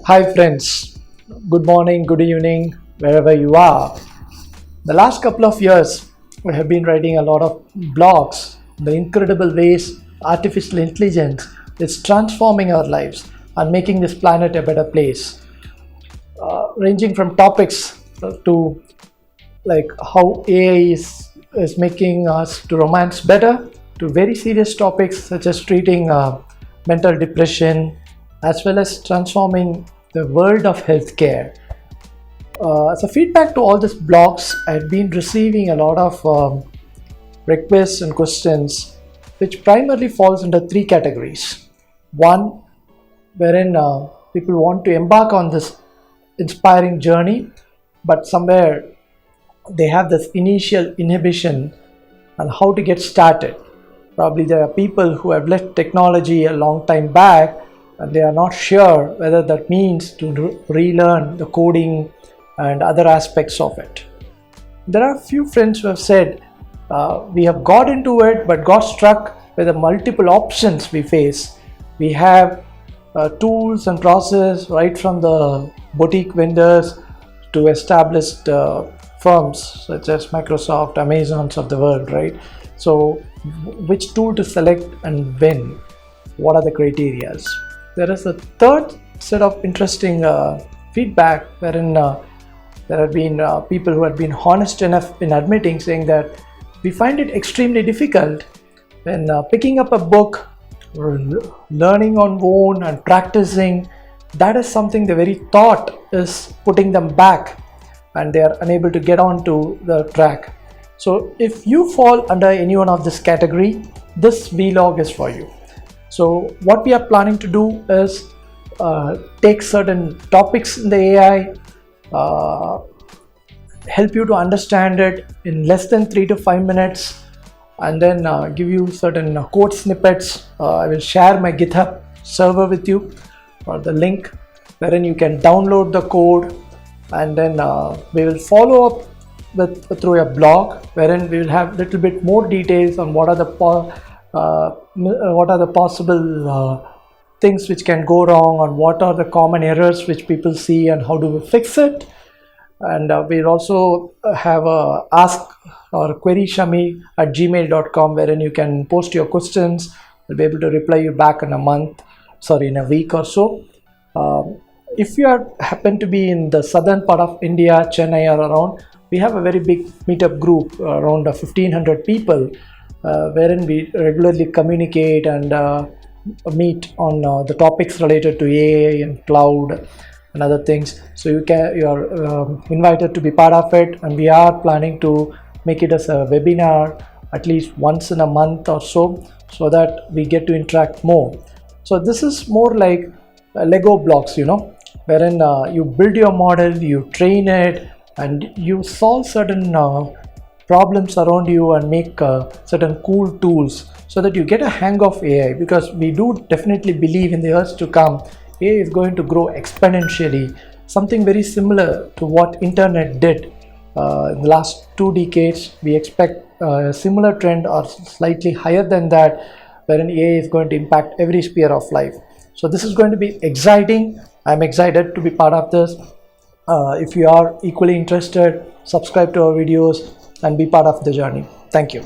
Hi friends, good morning, good evening, wherever you are. The last couple of years, we have been writing a lot of blogs, the incredible ways artificial intelligence is transforming our lives and making this planet a better place. Ranging from topics to like how AI is making us to romance better, to very serious topics such as treating mental depression, as well as transforming the world of healthcare. As a feedback to all these blogs, I've been receiving a lot of requests and questions, which primarily falls under three categories. One, wherein people want to embark on this inspiring journey, but somewhere they have this initial inhibition on how to get started. Probably there are people who have left technology a long time back and they are not sure whether that means to relearn the coding and other aspects of it. There are a few friends who have said we have got into it but got struck with the multiple options we face. We have tools and process right from the boutique vendors to established firms such as Microsoft, Amazons of the world, right? So which tool to select and when? What are the criteria? There is a third set of interesting feedback wherein there have been people who have been honest enough in admitting, saying that we find it extremely difficult when picking up a book, learning on own and practicing. That is something the very thought is putting them back and they are unable to get on to the track. So if you fall under any one of this category, this vlog is for you. So what we are planning to do is take certain topics in the AI, help you to understand it in less than 3 to 5 minutes, and then give you certain code snippets. I will share my GitHub server with you, or the link wherein you can download the code, and then we will follow up through a blog wherein we will have little bit more details on what are the possible things which can go wrong, and what are the common errors which people see and how do we fix it. And we'll also have a ask or query Shammy at gmail.com wherein you can post your questions. We'll be able to reply you back in a week or so. If you happen to be in the southern part of India, Chennai or around, we have a very big meetup group, around 1500 people, wherein we regularly communicate and meet on the topics related to AI and cloud and other things. So you are invited to be part of it, and we are planning to make it as a webinar at least once in a month or so that we get to interact more. So this is more like Lego blocks, wherein you build your model, you train it, and you solve certain problems around you and make certain cool tools so that you get a hang of AI, because we do definitely believe in the years to come AI is going to grow exponentially, something very similar to what internet did in the last 2 decades. We expect a similar trend or slightly higher than that, wherein AI is going to impact every sphere of life. So this is going to be exciting. I'm excited to be part of this. If you are equally interested, subscribe to our videos and be part of the journey. Thank you.